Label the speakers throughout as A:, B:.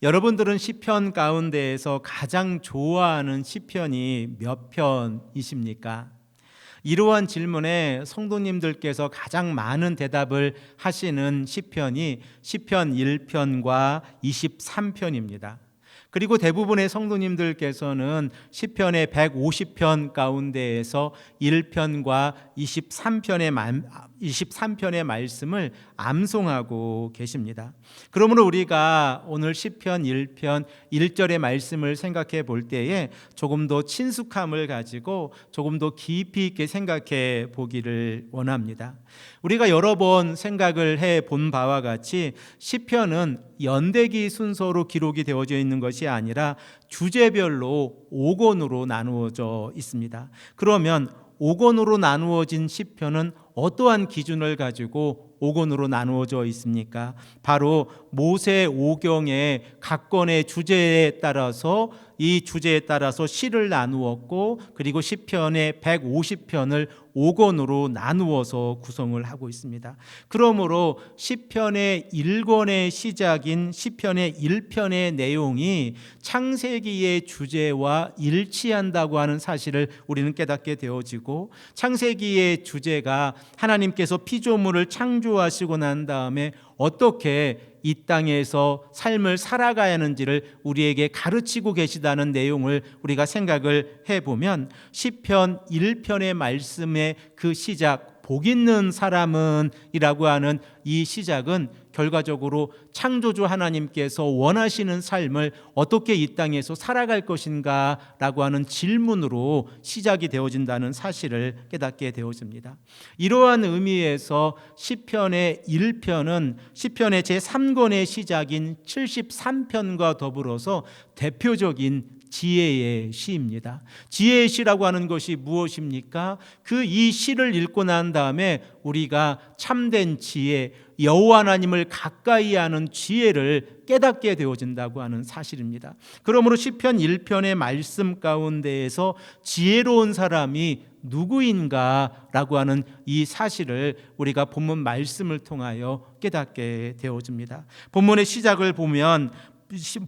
A: 여러분들은 시편 가운데에서 가장 좋아하는 시편이 몇 편이십니까? 이러한 질문에 성도님들께서 가장 많은 대답을 하시는 시편이 시편 1편과 23편입니다. 그리고 대부분의 성도님들께서는 시편의 150편 가운데에서 1편과 23편의 말씀을 암송하고 계십니다. 그러므로 우리가 오늘 시편 1편 1절의 말씀을 생각해 볼 때에 조금 더 친숙함을 가지고 조금 더 깊이 있게 생각해 보기를 원합니다. 우리가 여러 번 생각을 해 본 바와 같이 시편은 연대기 순서로 기록이 되어져 있는 것이 아니라 주제별로 5권으로 나누어져 있습니다. 그러면 5권으로 나누어진 시편은 어떠한 기준을 가지고 5권으로 나누어져 있습니까? 바로 모세 오경의 각 권의 주제에 따라서 이 주제에 따라서 시를 나누었고, 그리고 시편의 150편을 5권으로 나누어서 구성을 하고 있습니다. 그러므로 시편의 1권의 시작인 시편의 1편의 내용이 창세기의 주제와 일치한다고 하는 사실을 우리는 깨닫게 되어지고, 창세기의 주제가 하나님께서 피조물을 창조하시고 난 다음에 어떻게 이 땅에서 삶을 살아가야 하는지를 우리에게 가르치고 계시다는 내용을 우리가 생각을 해보면, 시편 1편의 말씀의 그 시작, 복 있는 사람은 이라고 하는 이 시작은 결과적으로 창조주 하나님께서 원하시는 삶을 어떻게 이 땅에서 살아갈 것인가 라고 하는 질문으로 시작이 되어진다는 사실을 깨닫게 되어집니다. 이러한 의미에서 시편의 1편은 시편의 제3권의 시작인 73편과 더불어서 대표적인 지혜의 시입니다. 지혜의 시라고 하는 것이 무엇입니까? 이 시를 읽고 난 다음에 우리가 참된 지혜, 여호와 하나님을 가까이 하는 지혜를 깨닫게 되어진다고 하는 사실입니다. 그러므로 시편 1편의 말씀 가운데에서 지혜로운 사람이 누구인가라고 하는 이 사실을 우리가 본문 말씀을 통하여 깨닫게 되어집니다. 본문의 시작을 보면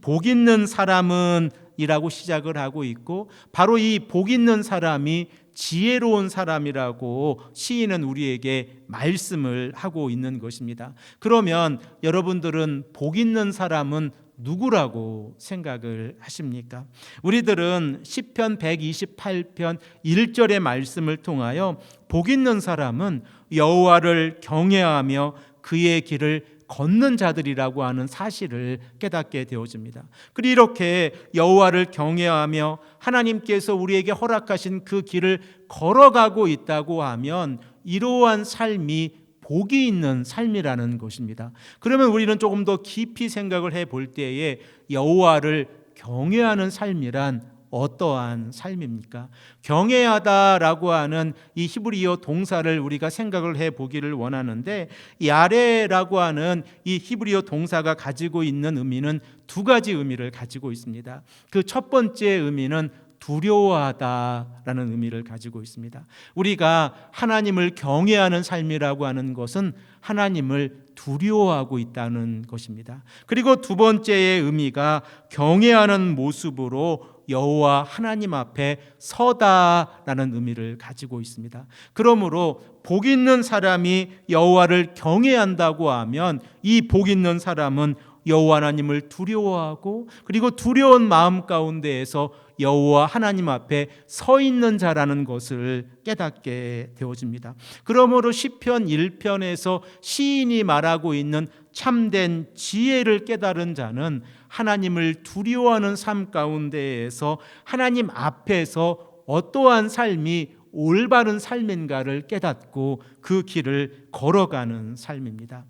A: 복 있는 사람은 이라고 시작을 하고 있고, 바로 이 복 있는 사람이 지혜로운 사람이라고 시인은 우리에게 말씀을 하고 있는 것입니다. 그러면 여러분들은 복 있는 사람은 누구라고 생각을 하십니까? 우리들은 시편 128편 1절의 말씀을 통하여 복 있는 사람은 여호와를 경외하며 그의 길을 걷는 자들이라고 하는 사실을 깨닫게 되어집니다. 그리고 이렇게 여호와를 경외하며 하나님께서 우리에게 허락하신 그 길을 걸어가고 있다고 하면 이러한 삶이 복이 있는 삶이라는 것입니다. 그러면 우리는 조금 더 깊이 생각을 해볼 때에 여호와를 경외하는 삶이란 어떠한 삶입니까? 경외하다라고 하는 이 히브리어 동사를 우리가 생각을 해보기를 원하는데, 야레라고 하는 이 히브리어 동사가 가지고 있는 의미는 두 가지 의미를 가지고 있습니다. 그 첫 번째 의미는 두려워하다라는 의미를 가지고 있습니다. 우리가 하나님을 경외하는 삶이라고 하는 것은 하나님을 두려워하고 있다는 것입니다. 그리고 두 번째의 의미가 경외하는 모습으로 여호와 하나님 앞에 서다라는 의미를 가지고 있습니다. 그러므로 복 있는 사람이 여호와를 경외한다고 하면 이 복 있는 사람은 여호와 하나님을 두려워하고, 그리고 두려운 마음 가운데에서 여호와 하나님 앞에 서 있는 자라는 것을 깨닫게 되어집니다. 그러므로 시편 1편에서 시인이 말하고 있는 참된 지혜를 깨달은 자는 하나님을 두려워하는 삶 가운데에서 하나님 앞에서 어떠한 삶이 올바른 삶인가를 깨닫고 그 길을 걸어가는 삶입니다.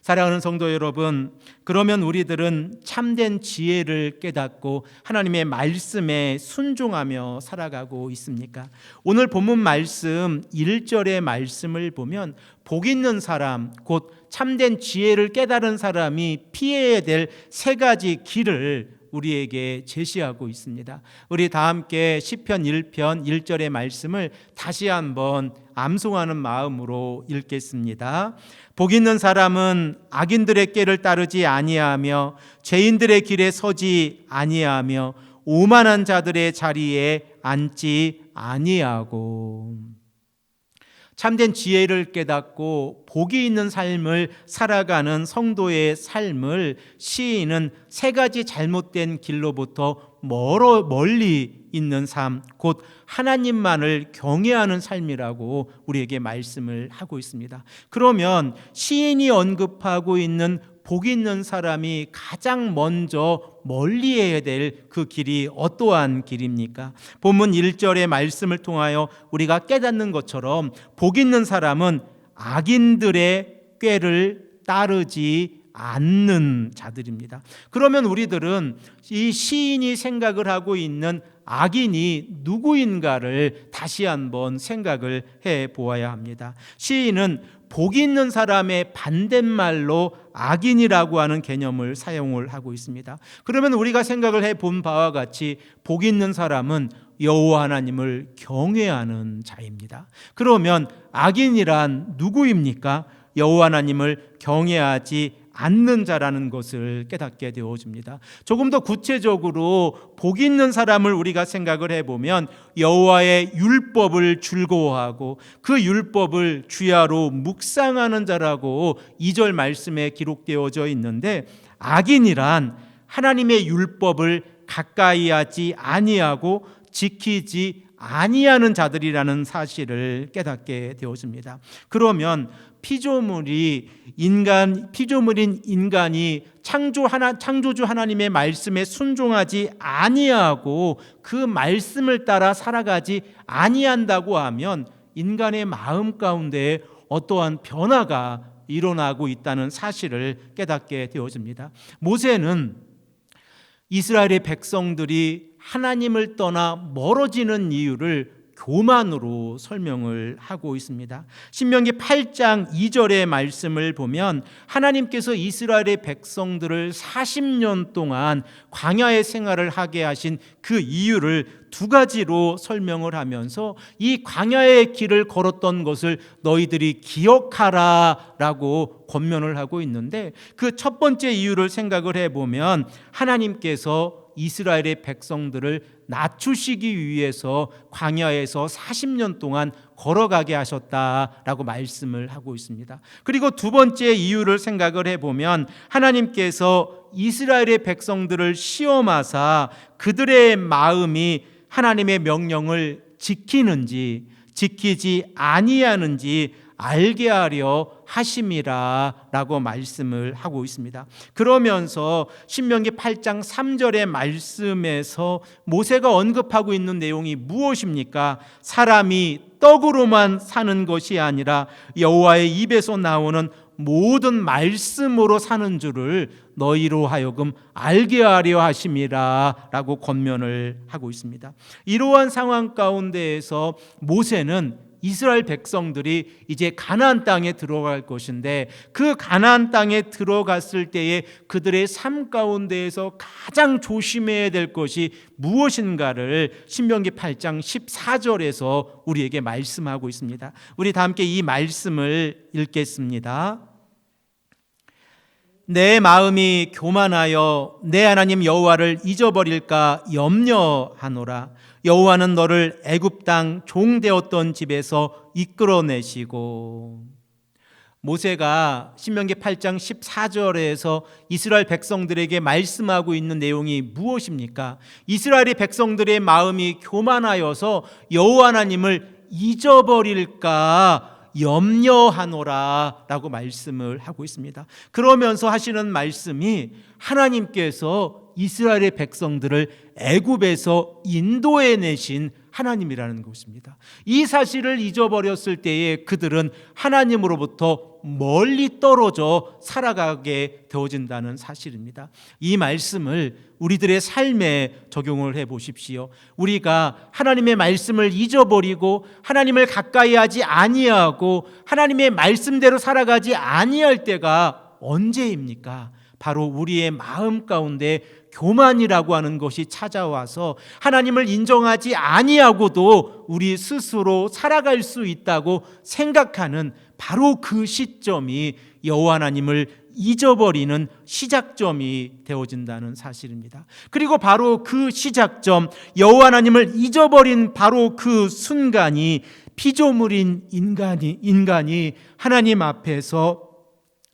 A: 사랑하는 성도 여러분, 그러면 우리들은 참된 지혜를 깨닫고 하나님의 말씀에 순종하며 살아가고 있습니까? 오늘 본문 말씀 1절의 말씀을 보면 복 있는 사람, 곧 참된 지혜를 깨달은 사람이 피해야 될 세 가지 길을 우리에게 제시하고 있습니다. 우리 다 함께 시편 1편 1절의 말씀을 다시 한번 암송하는 마음으로 읽겠습니다. 복 있는 사람은 악인들의 꾀를 따르지 아니하며 죄인들의 길에 서지 아니하며 오만한 자들의 자리에 앉지 아니하고. 참된 지혜를 깨닫고 복이 있는 삶을 살아가는 성도의 삶을 시인은 세 가지 잘못된 길로부터 멀리 있는 삶, 곧 하나님만을 경외하는 삶이라고 우리에게 말씀을 하고 있습니다. 그러면 시인이 언급하고 있는 복 있는 사람이 가장 먼저 멀리해야 될 그 길이 어떠한 길입니까? 본문 1절의 말씀을 통하여 우리가 깨닫는 것처럼 복 있는 사람은 악인들의 꾀를 따르지 않는 자들입니다. 그러면 우리들은 이 시인이 생각을 하고 있는 악인이 누구인가를 다시 한번 생각을 해 보아야 합니다. 시인은 복 있는 사람의 반대말로 악인이라고 하는 개념을 사용을 하고 있습니다. 그러면 우리가 생각을 해본 바와 같이 복 있는 사람은 여호와 하나님을 경외하는 자입니다. 그러면 악인이란 누구입니까? 여호와 하나님을 경외하지 않는 자라는 것을 깨닫게 되어집니다. 조금 더 구체적으로 복 있는 사람을 우리가 생각을 해보면 여호와의 율법을 즐거워하고 그 율법을 주야로 묵상하는 자라고 2절 말씀에 기록되어져 있는데, 악인이란 하나님의 율법을 가까이 하지 아니하고 지키지 아니하는 자들이라는 사실을 깨닫게 되어집니다. 그러면 피조물인 인간이 창조주 하나님의 말씀에 순종하지 아니하고 그 말씀을 따라 살아가지 아니한다고 하면 인간의 마음 가운데 어떠한 변화가 일어나고 있다는 사실을 깨닫게 되어집니다. 모세는 이스라엘의 백성들이 하나님을 떠나 멀어지는 이유를 교만으로 설명을 하고 있습니다. 신명기 8장 2절의 말씀을 보면 하나님께서 이스라엘의 백성들을 40년 동안 광야의 생활을 하게 하신 그 이유를 두 가지로 설명을 하면서 이 광야의 길을 걸었던 것을 너희들이 기억하라 라고 권면을 하고 있는데, 그 첫 번째 이유를 생각을 해보면 하나님께서 이스라엘의 백성들을 낮추시기 위해서 광야에서 40년 동안 걸어가게 하셨다라고 말씀을 하고 있습니다. 그리고 두 번째 이유를 생각을 해보면 하나님께서 이스라엘의 백성들을 시험하사 그들의 마음이 하나님의 명령을 지키는지 지키지 아니하는지 알게 하려 하심이라 라고 말씀을 하고 있습니다. 그러면서 신명기 8장 3절의 말씀에서 모세가 언급하고 있는 내용이 무엇입니까? 사람이 떡으로만 사는 것이 아니라 여호와의 입에서 나오는 모든 말씀으로 사는 줄을 너희로 하여금 알게 하려 하심이라 라고 권면을 하고 있습니다. 이러한 상황 가운데에서 모세는 이스라엘 백성들이 이제 가나안 땅에 들어갈 것인데, 그 가나안 땅에 들어갔을 때에 그들의 삶 가운데에서 가장 조심해야 될 것이 무엇인가를 신명기 8장 14절에서 우리에게 말씀하고 있습니다. 우리 다 함께 이 말씀을 읽겠습니다. 내 마음이 교만하여 내 하나님 여호와를 잊어버릴까 염려하노라. 여호와는 너를 애굽 땅 종되었던 집에서 이끌어내시고. 모세가 신명기 8장 14절에서 이스라엘 백성들에게 말씀하고 있는 내용이 무엇입니까? 이스라엘의 백성들의 마음이 교만하여서 여호와 하나님을 잊어버릴까 염려하노라 라고 말씀을 하고 있습니다. 그러면서 하시는 말씀이 하나님께서 이스라엘의 백성들을 애굽에서 인도해내신 하나님이라는 것입니다. 이 사실을 잊어버렸을 때에 그들은 하나님으로부터 멀리 떨어져 살아가게 되어진다는 사실입니다. 이 말씀을 우리들의 삶에 적용을 해 보십시오. 우리가 하나님의 말씀을 잊어버리고 하나님을 가까이 하지 아니하고 하나님의 말씀대로 살아가지 아니할 때가 언제입니까? 바로 우리의 마음 가운데 교만이라고 하는 것이 찾아와서 하나님을 인정하지 아니하고도 우리 스스로 살아갈 수 있다고 생각하는 바로 그 시점이 여호와 하나님을 잊어버리는 시작점이 되어진다는 사실입니다. 그리고 바로 그 시작점, 여호와 하나님을 잊어버린 바로 그 순간이 피조물인 인간이 하나님 앞에서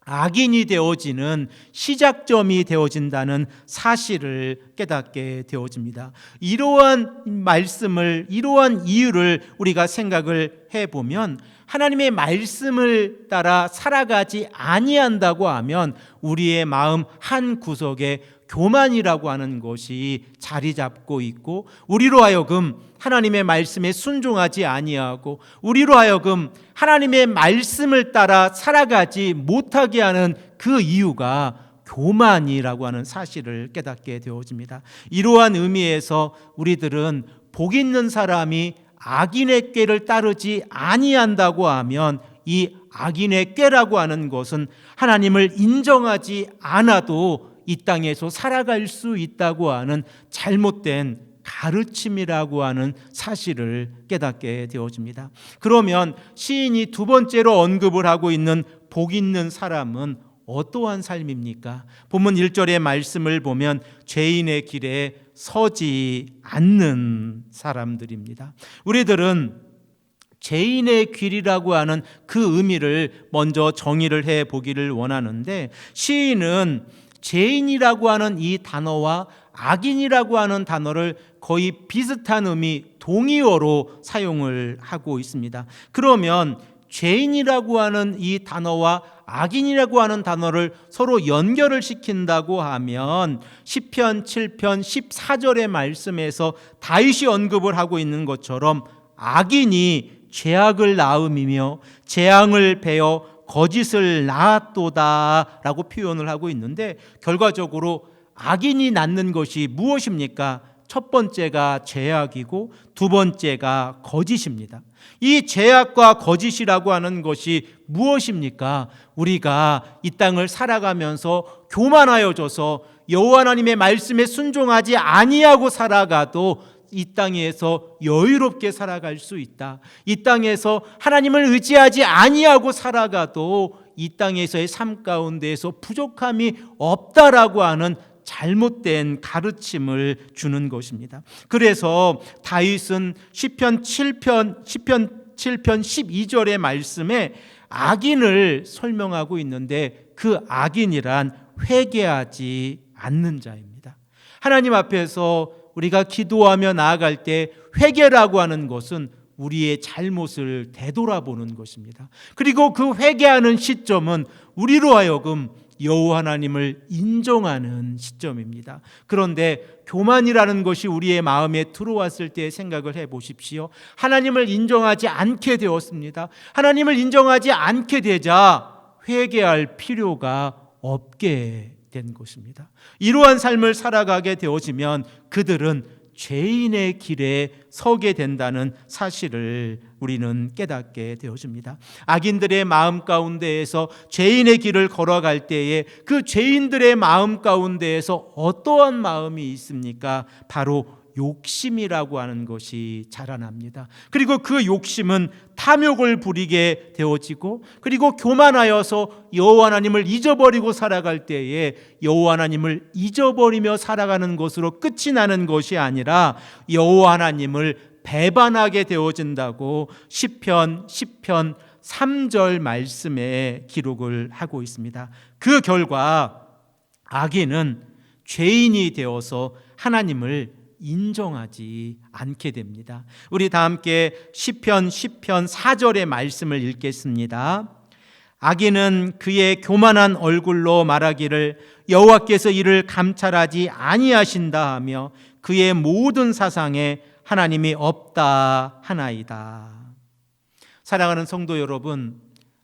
A: 악인이 되어지는 시작점이 되어진다는 사실을 깨닫게 되어집니다. 이러한 말씀을, 이러한 이유를 우리가 생각을 해보면 하나님의 말씀을 따라 살아가지 아니한다고 하면 우리의 마음 한 구석에 교만이라고 하는 것이 자리 잡고 있고, 우리로 하여금 하나님의 말씀에 순종하지 아니하고 우리로 하여금 하나님의 말씀을 따라 살아가지 못하게 하는 그 이유가 교만이라고 하는 사실을 깨닫게 되어집니다. 이러한 의미에서 우리들은 복 있는 사람이 악인의 꾀를 따르지 아니한다고 하면 이 악인의 꾀라고 하는 것은 하나님을 인정하지 않아도 이 땅에서 살아갈 수 있다고 하는 잘못된 가르침이라고 하는 사실을 깨닫게 되어집니다. 그러면 시인이 두 번째로 언급을 하고 있는 복 있는 사람은 어떠한 삶입니까? 본문 1절의 말씀을 보면 죄인의 길에 서지 않는 사람들입니다. 우리들은 죄인의 길이라고 하는 그 의미를 먼저 정의를 해 보기를 원하는데, 시인은 죄인이라고 하는 이 단어와 악인이라고 하는 단어를 거의 비슷한 의미, 동의어로 사용을 하고 있습니다. 그러면 죄인이라고 하는 이 단어와 악인이라고 하는 단어를 서로 연결을 시킨다고 하면 시편 7편 14절의 말씀에서 다윗이 언급을 하고 있는 것처럼 악인이 죄악을 낳음이며 재앙을 베어 거짓을 낳았도다 라고 표현을 하고 있는데, 결과적으로 악인이 낳는 것이 무엇입니까? 첫 번째가 죄악이고 두 번째가 거짓입니다. 이 죄악과 거짓이라고 하는 것이 무엇입니까? 우리가 이 땅을 살아가면서 교만하여져서 여호와 하나님의 말씀에 순종하지 아니하고 살아가도 이 땅에서 여유롭게 살아갈 수 있다. 이 땅에서 하나님을 의지하지 아니하고 살아가도 이 땅에서의 삶 가운데에서 부족함이 없다라고 하는 잘못된 가르침을 주는 것입니다. 그래서 다윗은 시편 7편 12절의 말씀에 악인을 설명하고 있는데, 그 악인이란 회개하지 않는 자입니다. 하나님 앞에서 우리가 기도하며 나아갈 때 회개라고 하는 것은 우리의 잘못을 되돌아보는 것입니다. 그리고 그 회개하는 시점은 우리로 하여금 여호와 하나님을 인정하는 시점입니다. 그런데 교만이라는 것이 우리의 마음에 들어왔을 때 생각을 해보십시오. 하나님을 인정하지 않게 되었습니다. 하나님을 인정하지 않게 되자 회개할 필요가 없게 된 것입니다. 이러한 삶을 살아가게 되어지면 그들은 죄인의 길에 서게 된다는 사실을 우리는 깨닫게 되어집니다. 악인들의 마음 가운데에서 죄인의 길을 걸어갈 때에 그 죄인들의 마음 가운데에서 어떠한 마음이 있습니까? 바로 욕심이라고 하는 것이 자라납니다. 그리고 그 욕심은 탐욕을 부리게 되어지고, 그리고 교만하여서 여호와 하나님을 잊어버리고 살아갈 때에 여호와 하나님을 잊어버리며 살아가는 것으로 끝이 나는 것이 아니라 여호와 하나님을 배반하게 되어진다고 시편 10편 3절 말씀에 기록을 하고 있습니다. 그 결과 악인은 죄인이 되어서 하나님을 인정하지 않게 됩니다. 우리 다 함께 시편 10편 4절의 말씀을 읽겠습니다. 악인은 그의 교만한 얼굴로 말하기를 여호와께서 이를 감찰하지 아니하신다 하며 그의 모든 사상에 하나님이 없다 하나이다. 사랑하는 성도 여러분,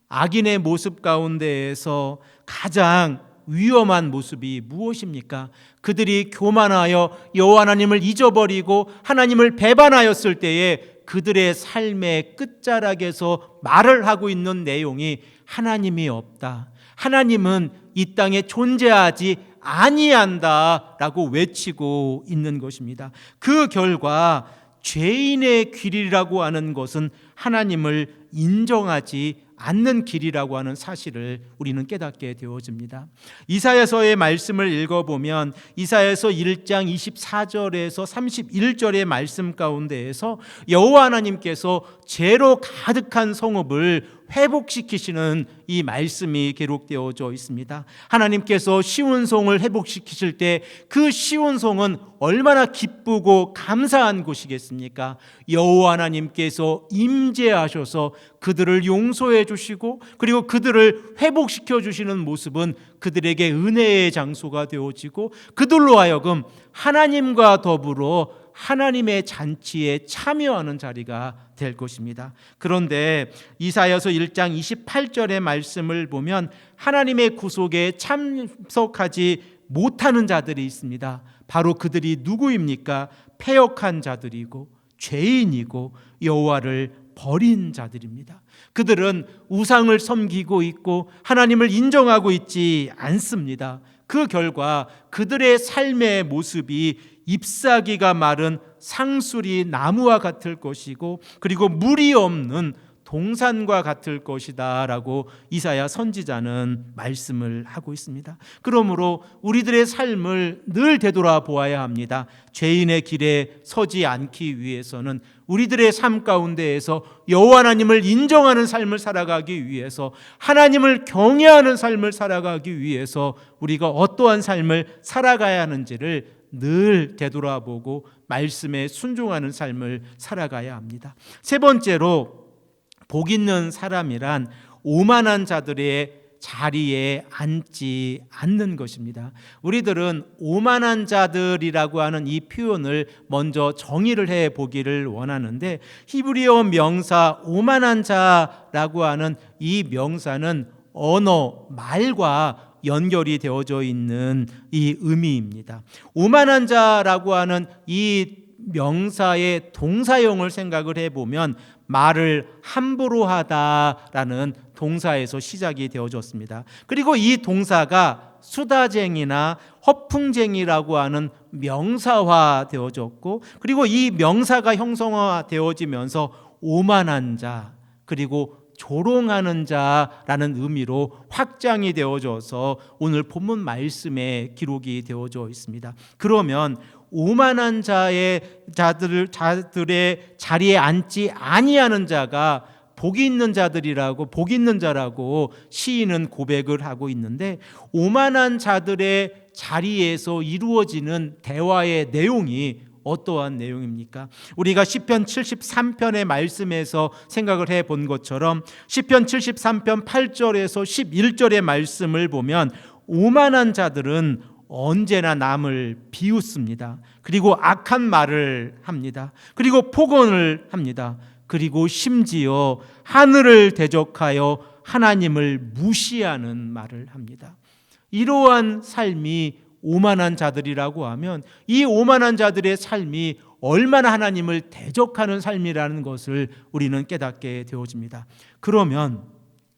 A: 악인의 모습 가운데에서 가장 위험한 모습이 무엇입니까? 그들이 교만하여 여호와 하나님을 잊어버리고 하나님을 배반하였을 때에 그들의 삶의 끝자락에서 말을 하고 있는 내용이 하나님이 없다. 하나님은 이 땅에 존재하지 아니한다라고 외치고 있는 것입니다. 그 결과 죄인의 길이라고 하는 것은 하나님을 인정하지 않는 길이라고 하는 사실을 우리는 깨닫게 되어집니다. 이사야서의 말씀을 읽어보면 이사야서 1장 24절에서 31절의 말씀 가운데에서 여호와 하나님께서 죄로 가득한 성읍을 회복시키시는 이 말씀이 기록되어져 있습니다. 하나님께서 시온성을 회복시키실 때 그 시온성은 얼마나 기쁘고 감사한 곳이겠습니까? 여호와 하나님께서 임재하셔서 그들을 용서해 주시고 그리고 그들을 회복시켜 주시는 모습은 그들에게 은혜의 장소가 되어지고 그들로 하여금 하나님과 더불어 하나님의 잔치에 참여하는 자리가 될 것입니다. 그런데 이사야서 1장 28절의 말씀을 보면 하나님의 구속에 참석하지 못하는 자들이 있습니다. 바로 그들이 누구입니까? 패역한 자들이고 죄인이고 여호와를 버린 자들입니다. 그들은 우상을 섬기고 있고 하나님을 인정하고 있지 않습니다. 그 결과 그들의 삶의 모습이 잎사귀가 마른 상수리 나무와 같을 것이고 그리고 물이 없는 동산과 같을 것이다 라고 이사야 선지자는 말씀을 하고 있습니다. 그러므로 우리들의 삶을 늘 되돌아보아야 합니다. 죄인의 길에 서지 않기 위해서는 우리들의 삶 가운데에서 여호와 하나님을 인정하는 삶을 살아가기 위해서 하나님을 경외하는 삶을 살아가기 위해서 우리가 어떠한 삶을 살아가야 하는지를 늘 되돌아보고 말씀에 순종하는 삶을 살아가야 합니다. 세 번째로 복 있는 사람이란 오만한 자들의 자리에 앉지 않는 것입니다. 우리들은 오만한 자들이라고 하는 이 표현을 먼저 정의를 해 보기를 원하는데 히브리어 명사 오만한 자라고 하는 이 명사는 언어, 말과 연결이 되어져 있는 이 의미입니다. 오만한 자라고 하는 이 명사의 동사형을 생각을 해보면 말을 함부로 하다라는 동사에서 시작이 되어졌습니다. 그리고 이 동사가 수다쟁이나 허풍쟁이라고 하는 명사화 되어졌고 그리고 이 명사가 형성화되어지면서 오만한 자 그리고 조롱하는 자라는 의미로 확장이 되어져서 오늘 본문 말씀에 기록이 되어져 있습니다. 그러면 오만한 자들의 자리에 앉지 아니하는 자가 복이 있는 자들이라고 복 있는 자라고 시인은 고백을 하고 있는데 오만한 자들의 자리에서 이루어지는 대화의 내용이 어떠한 내용입니까? 우리가 시편 73편의 말씀에서 생각을 해본 것처럼 시편 73편 8절에서 11절의 말씀을 보면 오만한 자들은 언제나 남을 비웃습니다. 그리고 악한 말을 합니다. 그리고 폭언을 합니다. 그리고 심지어 하늘을 대적하여 하나님을 무시하는 말을 합니다. 이러한 삶이 오만한 자들이라고 하면 이 오만한 자들의 삶이 얼마나 하나님을 대적하는 삶이라는 것을 우리는 깨닫게 되어집니다. 그러면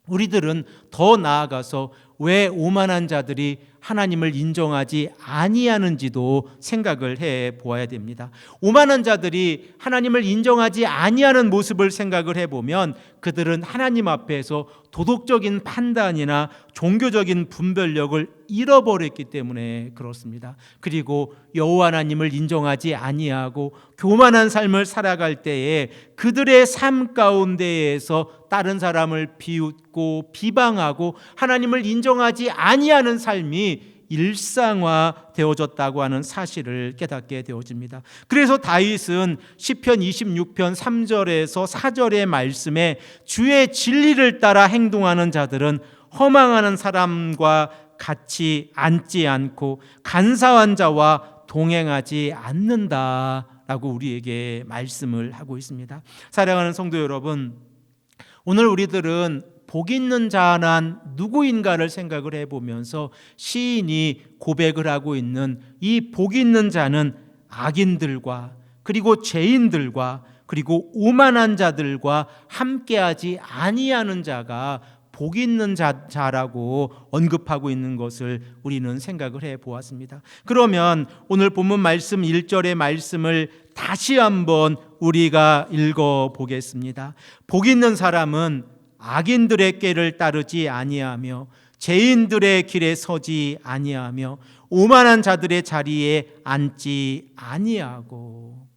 A: 우리들은 더 나아가서 왜 오만한 자들이 하나님을 인정하지 아니하는지도 생각을 해 보아야 됩니다. 오만한 자들이 하나님을 인정하지 아니하는 모습을 생각을 해보면 그들은 하나님 앞에서 도덕적인 판단이나 종교적인 분별력을 잃어버렸기 때문에 그렇습니다. 그리고 여호와 하나님을 인정하지 아니하고 교만한 삶을 살아갈 때에 그들의 삶 가운데에서 다른 사람을 비웃고 비방하고 하나님을 인정하지 아니하는 삶이 일상화 되어졌다고 하는 사실을 깨닫게 되어집니다. 그래서 다윗은 시편 26편 3절에서 4절의 말씀에 주의 진리를 따라 행동하는 자들은 허망하는 사람과 같이 앉지 않고 간사한 자와 동행하지 않는다라고 우리에게 말씀을 하고 있습니다. 사랑하는 성도 여러분, 오늘 우리들은 복 있는 자는 누구인가를 생각을 해보면서 시인이 고백을 하고 있는 이 복 있는 자는 악인들과 그리고 죄인들과 그리고 오만한 자들과 함께하지 아니하는 자가 복 있는 자라고 언급하고 있는 것을 우리는 생각을 해 보았습니다. 그러면 오늘 본문 말씀 1절의 말씀을 다시 한번 우리가 읽어 보겠습니다. 복 있는 사람은 악인들의 꾀를 따르지 아니하며 죄인들의 길에 서지 아니하며 오만한 자들의 자리에 앉지 아니하고.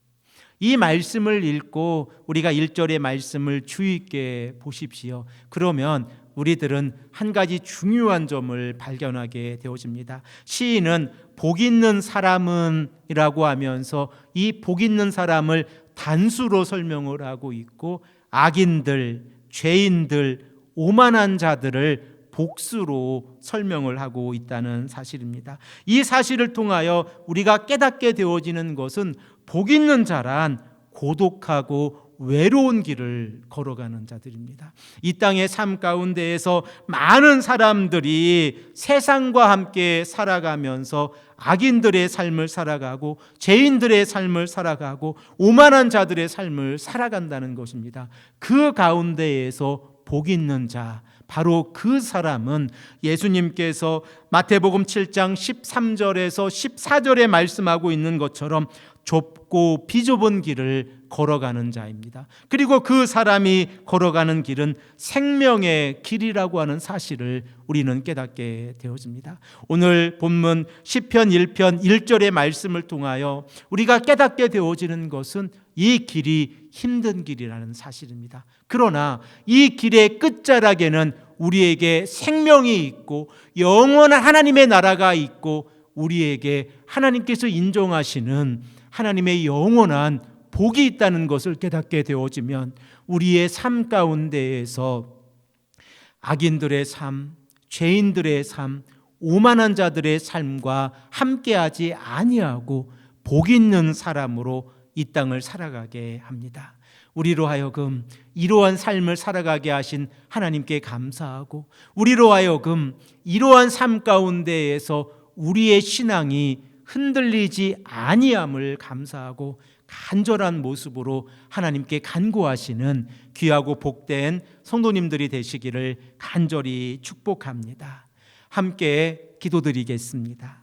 A: 이 말씀을 읽고 우리가 1절의 말씀을 주의 있게 보십시오. 그러면 우리들은 한 가지 중요한 점을 발견하게 되어집니다. 시인은 복 있는 사람은 이라고 하면서 이 복 있는 사람을 단수로 설명을 하고 있고 악인들, 죄인들, 오만한 자들을 복수로 설명을 하고 있다는 사실입니다. 이 사실을 통하여 우리가 깨닫게 되어지는 것은 복 있는 자란 고독하고 외로운 길을 걸어가는 자들입니다. 이 땅의 삶 가운데에서 많은 사람들이 세상과 함께 살아가면서 악인들의 삶을 살아가고 죄인들의 삶을 살아가고 오만한 자들의 삶을 살아간다는 것입니다. 그 가운데에서 복 있는 자, 바로 그 사람은 예수님께서 마태복음 7장 13절에서 14절에 말씀하고 있는 것처럼 좁고 비좁은 길을 걸어가는 자입니다. 그리고 그 사람이 걸어가는 길은 생명의 길이라고 하는 사실을 우리는 깨닫게 되어집니다. 오늘 본문 시편 1편 1절의 말씀을 통하여 우리가 깨닫게 되어지는 것은 이 길이 힘든 길이라는 사실입니다. 그러나 이 길의 끝자락에는 우리에게 생명이 있고 영원한 하나님의 나라가 있고 우리에게 하나님께서 인정하시는 하나님의 영원한 복이 있다는 것을 깨닫게 되어지면 우리의 삶 가운데에서 악인들의 삶, 죄인들의 삶, 오만한 자들의 삶과 함께하지 아니하고 복 있는 사람으로 이 땅을 살아가게 합니다. 우리로 하여금 이러한 삶을 살아가게 하신 하나님께 감사하고 우리로 하여금 이러한 삶 가운데에서 우리의 신앙이 흔들리지 아니함을 감사하고 간절한 모습으로 하나님께 간구하시는 귀하고 복된 성도님들이 되시기를 간절히 축복합니다. 함께 기도드리겠습니다.